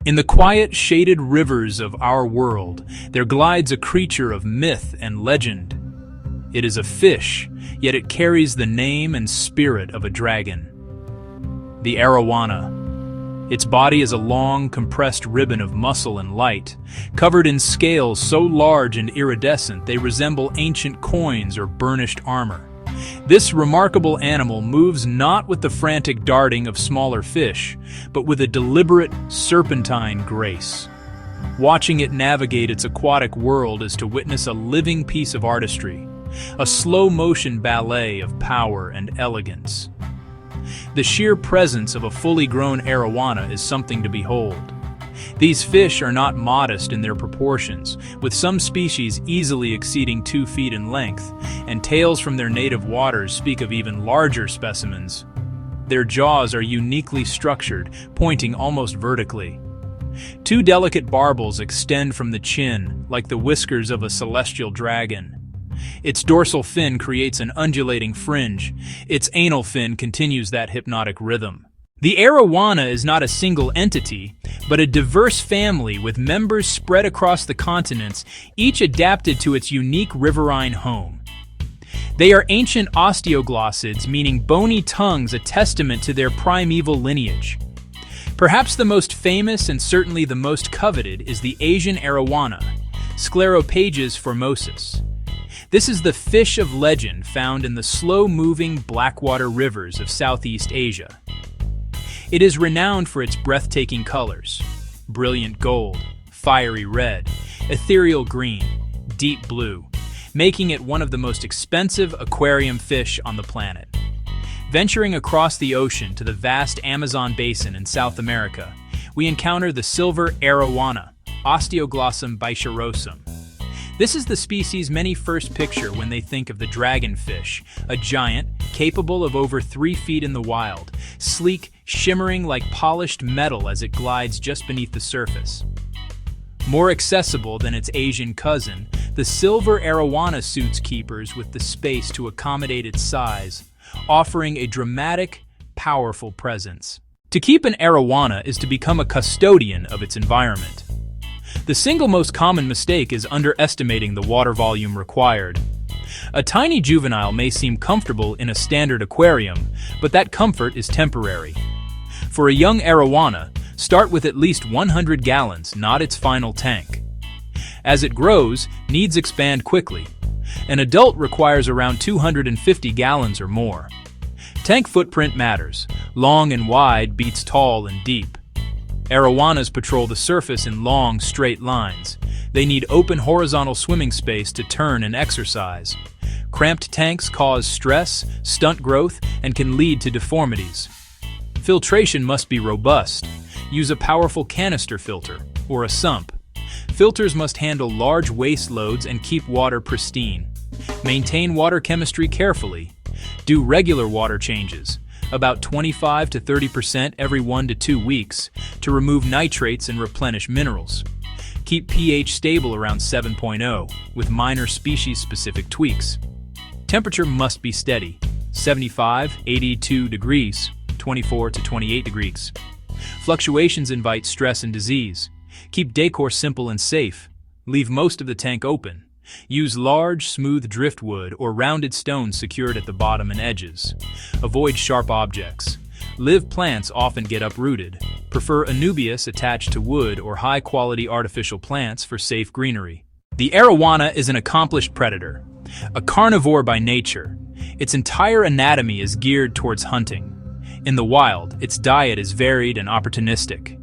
In the quiet, shaded rivers of our world, there glides a creature of myth and legend. It is a fish, yet it carries the name and spirit of a dragon. The Arowana. Its body is a long, compressed ribbon of muscle and light, covered in scales so large and iridescent they resemble ancient coins or burnished armor. This remarkable animal moves not with the frantic darting of smaller fish, but with a deliberate, serpentine grace. Watching it navigate its aquatic world is to witness a living piece of artistry, a slow-motion ballet of power and elegance. The sheer presence of a fully grown arowana is something to behold. These fish are not modest in their proportions, with some species easily exceeding 2 feet in length, and tales from their native waters speak of even larger specimens. Their jaws are uniquely structured, pointing almost vertically. 2 delicate barbels extend from the chin, like the whiskers of a celestial dragon. Its dorsal fin creates an undulating fringe. Its anal fin continues that hypnotic rhythm. The Arowana is not a single entity, but a diverse family with members spread across the continents, each adapted to its unique riverine home. They are ancient osteoglossids, meaning bony tongues, a testament to their primeval lineage. Perhaps the most famous and certainly the most coveted is the Asian Arowana, Scleropages formosus. This is the fish of legend found in the slow-moving blackwater rivers of Southeast Asia. It is renowned for its breathtaking colors: brilliant gold, fiery red, ethereal green, deep blue, making it one of the most expensive aquarium fish on the planet. Venturing across the ocean to the vast Amazon basin in South America, we encounter the silver arowana, Osteoglossum bichirosum. This is the species many first picture when they think of the dragonfish, a giant capable of over 3 feet in the wild, sleek, shimmering like polished metal as it glides just beneath the surface. More accessible than its Asian cousin, the silver arowana suits keepers with the space to accommodate its size, offering a dramatic, powerful presence. To keep an arowana is to become a custodian of its environment. The single most common mistake is underestimating the water volume required. A tiny juvenile may seem comfortable in a standard aquarium, but that comfort is temporary. For a young arowana, start with at least 100 gallons, not its final tank. As it grows, needs expand quickly. An adult requires around 250 gallons or more. Tank footprint matters. Long and wide beats tall and deep. Arowanas patrol the surface in long, straight lines. They need open horizontal swimming space to turn and exercise. Cramped tanks cause stress, stunt growth, and can lead to deformities. Filtration must be robust. Use a powerful canister filter, or a sump. Filters must handle large waste loads and keep water pristine. Maintain water chemistry carefully. Do regular water changes, about 25 to 30% every 1 to 2 weeks, to remove nitrates and replenish minerals. Keep pH stable around 7.0, with minor species-specific tweaks. Temperature must be steady, 75-82 degrees, 24 to 28 degrees. Fluctuations invite stress and disease. Keep decor simple and safe. Leave most of the tank open. Use large, smooth driftwood or rounded stones secured at the bottom and edges. Avoid sharp objects. Live plants often get uprooted. Prefer anubias attached to wood or high-quality artificial plants for safe greenery. The arowana is an accomplished predator, a carnivore by nature. Its entire anatomy is geared towards hunting. In the wild, its diet is varied and opportunistic.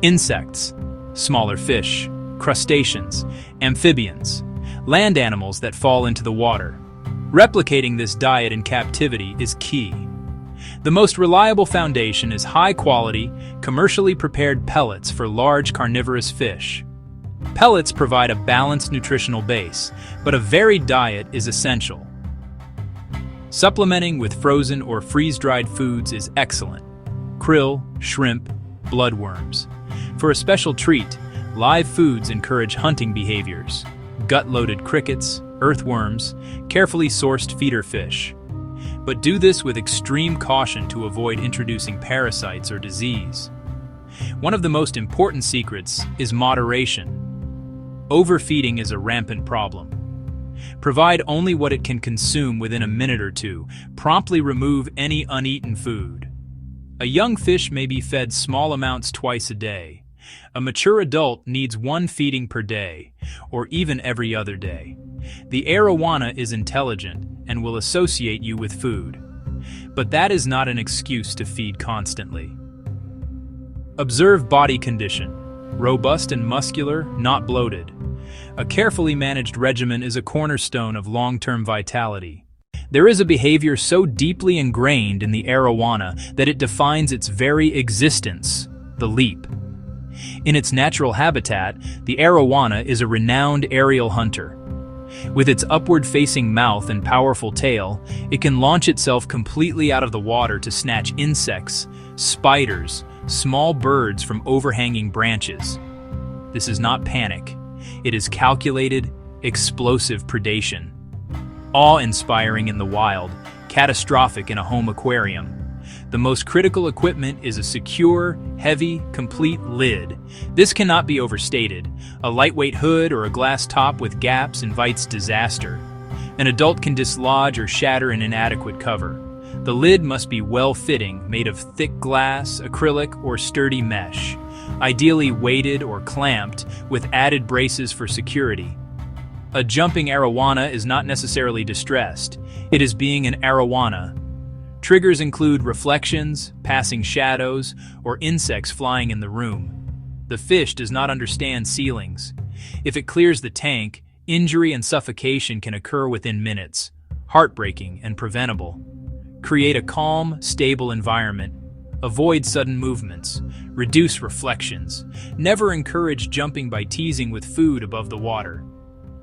Insects, smaller fish, crustaceans, amphibians, land animals that fall into the water. Replicating this diet in captivity is key. The most reliable foundation is high-quality, commercially prepared pellets for large carnivorous fish. Pellets provide a balanced nutritional base, but a varied diet is essential. Supplementing with frozen or freeze-dried foods is excellent. Krill, shrimp, bloodworms. For a special treat, live foods encourage hunting behaviors. Gut-loaded crickets, earthworms, carefully sourced feeder fish. But do this with extreme caution to avoid introducing parasites or disease. One of the most important secrets is moderation. Overfeeding is a rampant problem. Provide only what it can consume within a minute or two. Promptly remove any uneaten food. A young fish may be fed small amounts twice a day. A mature adult needs one feeding per day, or even every other day. The arowana is intelligent and will associate you with food. But that is not an excuse to feed constantly. Observe body condition. Robust and muscular, not bloated. A carefully managed regimen is a cornerstone of long-term vitality. There is a behavior so deeply ingrained in the arowana that it defines its very existence, the leap. In its natural habitat, the arowana is a renowned aerial hunter. With its upward-facing mouth and powerful tail, it can launch itself completely out of the water to snatch insects, spiders, small birds from overhanging branches. This is not panic. It is calculated, explosive predation. Awe-inspiring in the wild, catastrophic in a home aquarium. The most critical equipment is a secure, heavy, complete lid. This cannot be overstated. A lightweight hood or a glass top with gaps invites disaster. An adult can dislodge or shatter an inadequate cover. The lid must be well-fitting, made of thick glass, acrylic, or sturdy mesh. Ideally weighted or clamped, with added braces for security. A jumping arowana is not necessarily distressed. It is being an arowana. Triggers include reflections, passing shadows, or insects flying in the room. The fish does not understand ceilings. If it clears the tank, injury and suffocation can occur within minutes. Heartbreaking and preventable. Create a calm, stable environment. Avoid sudden movements. Reduce reflections. Never encourage jumping by teasing with food above the water.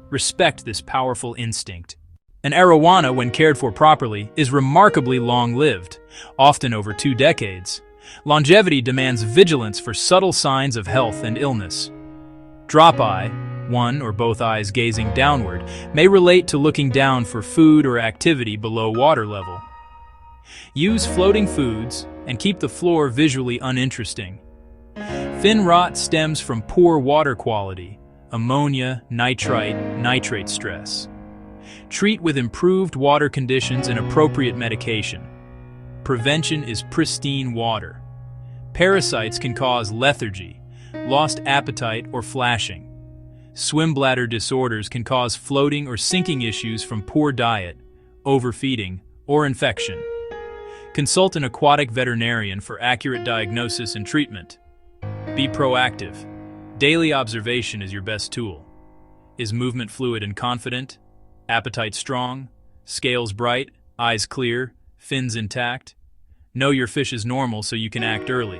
Respect this powerful instinct. An arowana, when cared for properly, is remarkably long-lived, often over 2 decades. Longevity demands vigilance for subtle signs of health and illness. Drop eye, one or both eyes gazing downward, may relate to looking down for food or activity below water level. Use floating foods and keep the floor visually uninteresting. Fin rot stems from poor water quality, ammonia, nitrite, nitrate stress. Treat with improved water conditions and appropriate medication. Prevention is pristine water. Parasites can cause lethargy, lost appetite, or flashing. Swim bladder disorders can cause floating or sinking issues from poor diet, overfeeding, or infection. Consult an aquatic veterinarian for accurate diagnosis and treatment. Be proactive. Daily observation is your best tool. Is movement fluid and confident? Appetite strong? Scales bright? Eyes clear? Fins intact? Know your fish is normal so you can act early,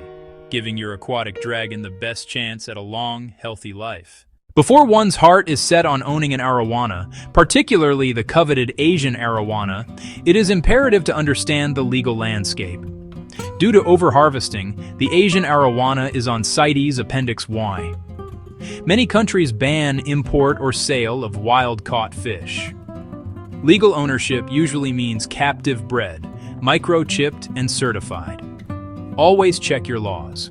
giving your aquatic dragon the best chance at a long, healthy life. Before one's heart is set on owning an arowana, particularly the coveted Asian arowana, it is imperative to understand the legal landscape. Due to overharvesting, the Asian arowana is on CITES Appendix Y. Many countries ban import or sale of wild-caught fish. Legal ownership usually means captive bred, microchipped, and certified. Always check your laws.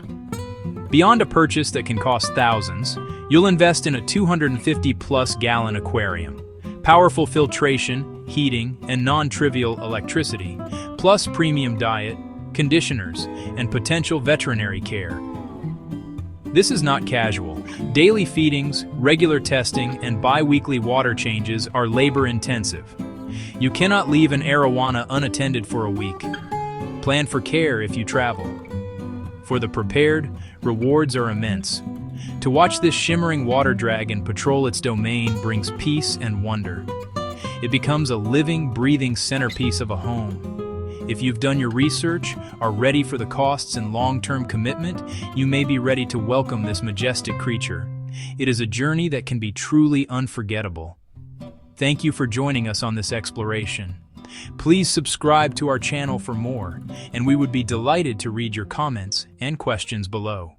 Beyond a purchase that can cost thousands, you'll invest in a 250-plus gallon aquarium, powerful filtration, heating, and non-trivial electricity, plus premium diet, conditioners, and potential veterinary care. This is not casual. Daily feedings, regular testing, and bi-weekly water changes are labor-intensive. You cannot leave an arowana unattended for a week. Plan for care if you travel. For the prepared, rewards are immense. To watch this shimmering water dragon patrol its domain brings peace and wonder. It becomes a living, breathing centerpiece of a home. If you've done your research, are ready for the costs and long-term commitment, you may be ready to welcome this majestic creature. It is a journey that can be truly unforgettable. Thank you for joining us on this exploration. Please subscribe to our channel for more, and we would be delighted to read your comments and questions below.